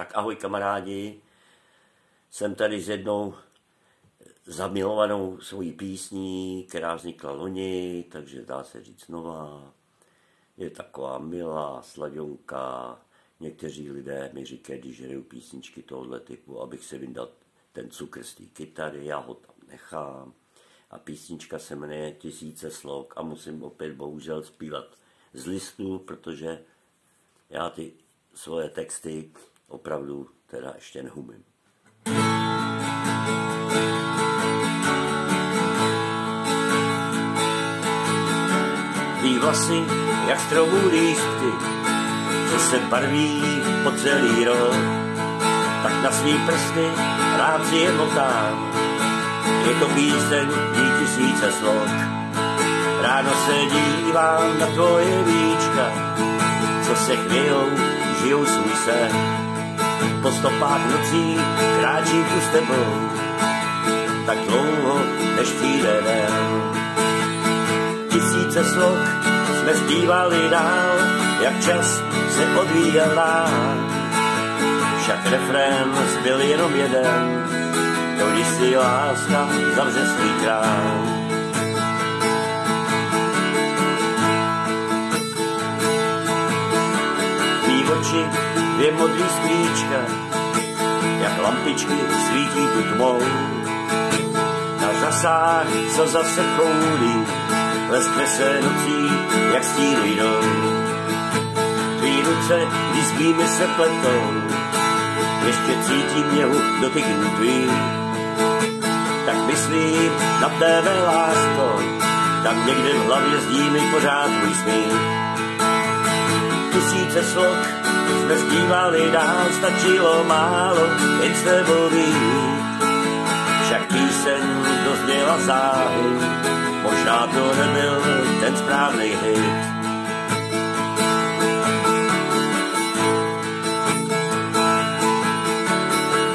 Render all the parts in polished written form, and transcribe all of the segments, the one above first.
Tak ahoj kamarádi, jsem tady s jednou zamilovanou svojí písní, která vznikla loni, takže dá se říct nová. Je taková milá, slaďonka. Někteří lidé mi říkají, když hraju písničky tohoto typu, abych se vyndal ten cukr z té kytary, já ho tam nechám. A písnička se jmenuje Tisíce slok a musím opět bohužel zpívat z listu, protože já ty svoje texty opravdu teda ještě neumím. Tvý vlasy, jak stromů lístky, co se barví po celý rok, tak na svý prsty rád si je motám. Je to píseň ví tisíce slok. Ráno se dívám na tvoje víčka, co se chvějou, žijou svůj sen. Po stopách nocí kráčí tu s tebou, tak dlouho, než přijde den. Tisíce slok jsme zpívali dál, jak čas se odvíjel dál. Však refrén zbyl jenom jeden, to když si láska zavře svůj krám. Tvý oči, dvě modrý sklíčka, jak lampičky svítí tu tmou. Na řasách, co zase choulí, leskne se nocí, jak stínu jdou. Tvý ruce, když s mými se pletou, ještě cítím něhu dotyknu tvý. Tak myslím na tebe, lásko, tam někde v hlavě zdí mi pořád tvůj smích. Tisíce slok jsme zpívali dál, stačilo málo jen s tebou být. Však píseň dozněla záhy, možná to nebyl ten správný hit.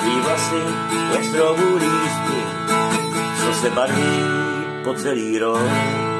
Tvý vlasy, jak stromů lístky, co se barví po celý rok.